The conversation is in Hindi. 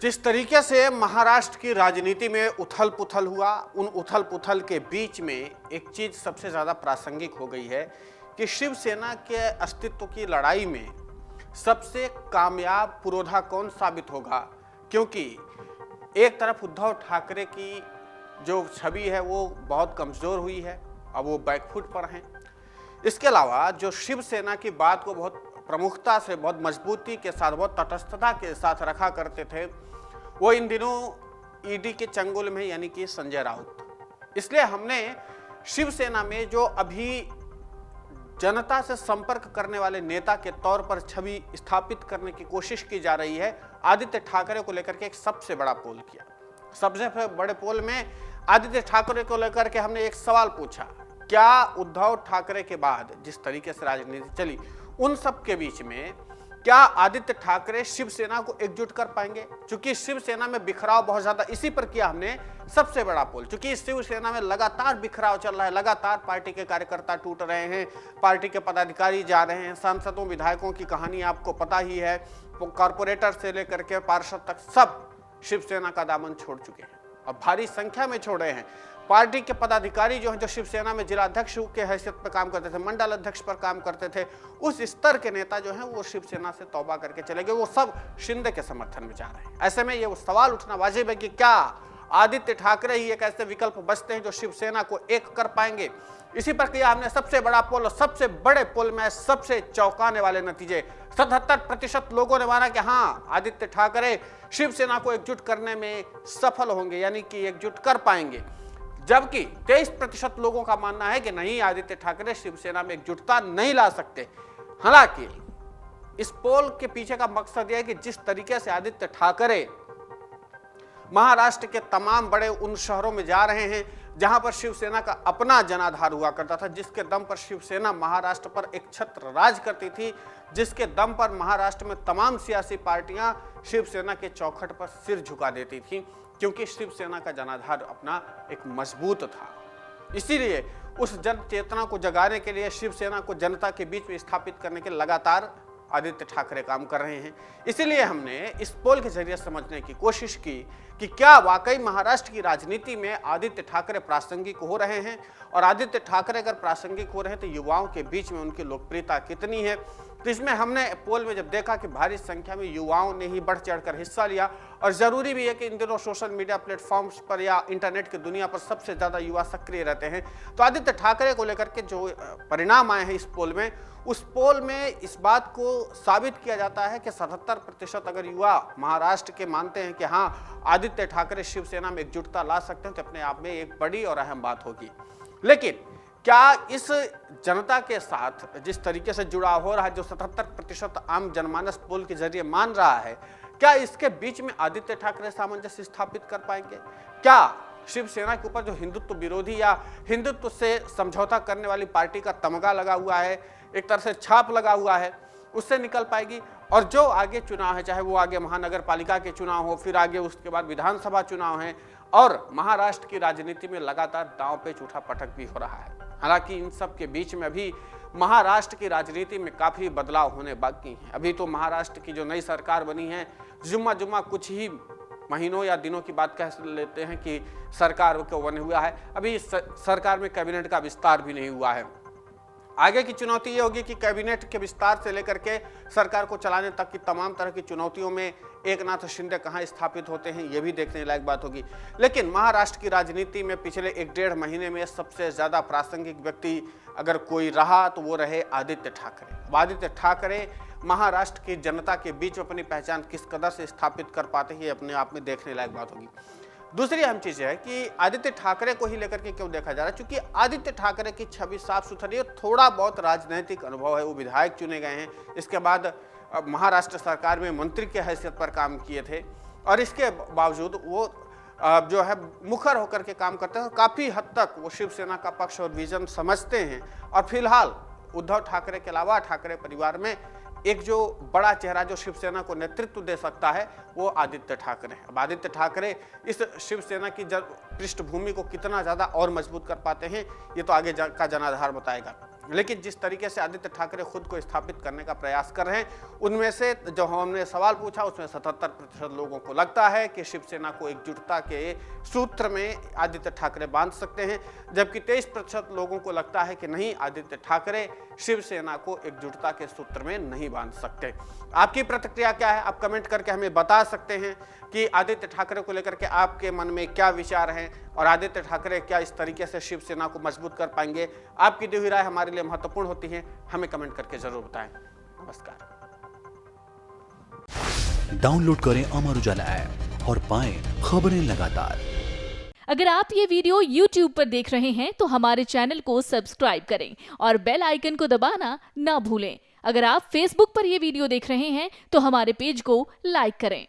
जिस तरीके से महाराष्ट्र की राजनीति में उथल पुथल हुआ, उन उथल पुथल के बीच में एक चीज सबसे ज्यादा प्रासंगिक हो गई है कि शिवसेना के अस्तित्व की लड़ाई में सबसे कामयाब पुरोधा कौन साबित होगा। क्योंकि एक तरफ उद्धव ठाकरे की जो छवि है वो बहुत कमजोर हुई है, अब वो बैकफुट पर हैं। इसके अलावा जो शिवसेना की बात को बहुत प्रमुखता से, बहुत मजबूती के साथ, बहुत तटस्थता के साथ रखा करते थे, वो इन दिनों ईडी के चंगुल में, यानी कि संजय राउत। इसलिए हमने शिवसेना में जो अभी जनता से संपर्क करने वाले नेता के तौर पर छवि स्थापित करने की कोशिश की जा रही है, आदित्य ठाकरे को लेकर के एक सबसे बड़ा पोल किया। सबसे बड़े पोल में आदित्य ठाकरे को लेकर के हमने एक सवाल पूछा, क्या उद्धव ठाकरे के बाद जिस तरीके से राजनीति चली, उन सब के बीच में क्या आदित्य ठाकरे शिवसेना को एकजुट कर पाएंगे? क्योंकि शिवसेना में बिखराव बहुत ज्यादा, इसी पर किया हमने सबसे बड़ा पोल। क्योंकि शिवसेना में लगातार बिखराव चल रहा है, लगातार पार्टी के कार्यकर्ता टूट रहे हैं, पार्टी के पदाधिकारी जा रहे हैं, सांसदों विधायकों की कहानी आपको पता ही है, कॉरपोरेटर से लेकर के पार्षद तक सब शिवसेना का दामन छोड़ चुके हैं और भारी संख्या में छोड़ रहे हैं। पार्टी के पदाधिकारी जो हैं, जो शिवसेना में जिलाध्यक्ष के हैसियत पर काम करते थे, मंडल अध्यक्ष पर काम करते थे, उस स्तर के नेता जो हैं वो शिवसेना से तौबा करके चले गए, वो सब शिंदे के समर्थन में जा रहे हैं। ऐसे में ये सवाल उठना वाजिब है कि क्या आदित्य ठाकरे ही एक ऐसे विकल्प बचते हैं जो शिवसेना को एक कर पाएंगे। इसी पर किया हमने सबसे बड़ा पोल, और सबसे बड़े पोल में सबसे चौंकाने वाले नतीजे। 77% लोगों ने माना कि हाँ, आदित्य ठाकरे शिवसेना को एकजुट करने में सफल होंगे, यानी कि एकजुट कर पाएंगे। जबकि 23% लोगों का मानना है कि नहीं, आदित्य ठाकरे शिवसेना में एकजुटता नहीं ला सकते। हालांकि इस पोल के पीछे का मकसद यह है कि जिस तरीके से आदित्य ठाकरे महाराष्ट्र के तमाम बड़े उन शहरों में जा रहे हैं जहां पर शिवसेना का अपना जनाधार हुआ करता था, जिसके दम पर शिवसेना महाराष्ट्र पर एक छत्र राज करती थी, जिसके दम पर महाराष्ट्र में तमाम सियासी पार्टियां शिवसेना के चौखट पर सिर झुका देती थी, क्योंकि शिवसेना का जनाधार अपना एक मजबूत था। इसीलिए उस जन चेतना को जगाने के लिए, शिवसेना को जनता के बीच में स्थापित करने के लगातार आदित्य ठाकरे काम कर रहे हैं। इसीलिए हमने इस पोल के जरिए समझने की कोशिश की कि क्या वाकई महाराष्ट्र की राजनीति में आदित्य ठाकरे प्रासंगिक हो रहे हैं, और आदित्य ठाकरे अगर प्रासंगिक हो रहे हैं तो युवाओं के बीच में उनकी लोकप्रियता कितनी है। तो इसमें हमने पोल में जब देखा कि भारी संख्या में युवाओं ने ही बढ़ चढ़कर हिस्सा लिया, और जरूरी भी है कि इन दिनों सोशल मीडिया प्लेटफॉर्म्स पर या इंटरनेट की दुनिया पर सबसे ज्यादा युवा सक्रिय रहते हैं, तो आदित्य ठाकरे को लेकर के जो परिणाम आए हैं इस पोल में, उस पोल में इस बात को साबित किया जाता है कि 77% अगर युवा महाराष्ट्र के मानते हैं कि हाँ, आदित्य ठाकरे शिवसेना में एकजुटता ला सकते हैं, तो अपने आप में एक बड़ी और अहम बात होगी। लेकिन क्या इस जनता के साथ जिस तरीके से जुड़ाव हो रहा है, जो 77% आम जनमानस पोल के जरिए मान रहा है, क्या इसके बीच में आदित्य ठाकरे सामंजस्य स्थापित कर पाएंगे? क्या शिवसेना के ऊपर जो हिंदुत्व विरोधी या हिंदुत्व से समझौता करने वाली पार्टी का तमगा लगा हुआ है, एक तरह से छाप लगा हुआ है, उससे निकल पाएगी? और जो आगे चुनाव है, चाहे वो आगे महानगर पालिका के चुनाव हो, फिर आगे उसके बाद विधानसभा चुनाव है, और महाराष्ट्र की राजनीति में लगातार दांव पेच उठा पटक भी हो रहा है। हालांकि इन सब के बीच में अभी महाराष्ट्र की राजनीति में काफी बदलाव होने बाकी हैं। अभी तो महाराष्ट्र की जो नई सरकार बनी है, जुम्मा कुछ ही महीनों या दिनों की बात कह लेते हैं कि सरकार को बने हुआ है, अभी सरकार में कैबिनेट का विस्तार भी नहीं हुआ है। आगे की चुनौती ये होगी कि कैबिनेट के विस्तार से लेकर के सरकार को चलाने तक की तमाम तरह की चुनौतियों में एकनाथ शिंदे कहाँ स्थापित होते हैं, ये भी देखने लायक बात होगी। लेकिन महाराष्ट्र की राजनीति में पिछले 1-1.5 महीने में सबसे ज्यादा प्रासंगिक व्यक्ति अगर कोई रहा तो वो रहे आदित्य ठाकरे। आदित्य ठाकरे महाराष्ट्र की जनता के बीच में अपनी पहचान किस कदर से स्थापित कर पाते हैं, ये अपने आप में देखने लायक बात होगी। दूसरी अहम चीज है कि आदित्य ठाकरे को ही लेकर के क्यों देखा जा रहा है, क्योंकि आदित्य ठाकरे की छवि साफ सुथरी है, थोड़ा बहुत राजनीतिक अनुभव है, वो विधायक चुने गए हैं, इसके बाद महाराष्ट्र सरकार में मंत्री के हैसियत पर काम किए थे, और इसके बावजूद वो जो है मुखर होकर के काम करते हैं, और काफी हद तक वो शिवसेना का पक्ष और विजन समझते हैं। और फिलहाल उद्धव ठाकरे के अलावा ठाकरे परिवार में एक जो बड़ा चेहरा जो शिवसेना को नेतृत्व दे सकता है, वो आदित्य ठाकरे। अब आदित्य ठाकरे इस शिवसेना की पृष्ठभूमि को कितना ज्यादा और मजबूत कर पाते हैं, ये तो आगे का जनाधार बताएगा। लेकिन जिस तरीके से आदित्य ठाकरे खुद को स्थापित करने का प्रयास कर रहे हैं, उनमें से जो हमने सवाल पूछा उसमें 77% लोगों को लगता है कि शिवसेना को एकजुटता के सूत्र में आदित्य ठाकरे बांध सकते हैं, जबकि 23% लोगों को लगता है कि नहीं, आदित्य ठाकरे शिवसेना को एकजुटता के सूत्र में नहीं बांध सकते। आपकी प्रतिक्रिया क्या है? आप कमेंट करके हमें बता सकते हैं कि आदित्य ठाकरे को लेकर के आपके मन में क्या विचार हैं और आदित्य ठाकरे क्या इस तरीके से शिवसेना को मजबूत कर पाएंगे। आपकी दी हुई राय हमारे लिए महत्वपूर्ण होती है, हमें कमेंट करके जरूर बताएं। नमस्कार। डाउनलोड करें अमर उजाला ऐप और पाएं खबरें लगातार। अगर आप ये वीडियो YouTube पर देख रहे हैं तो हमारे चैनल को सब्सक्राइब करें और बेल आइकन को दबाना ना भूलें। अगर आप Facebook पर ये वीडियो देख रहे हैं तो हमारे पेज को लाइक करें।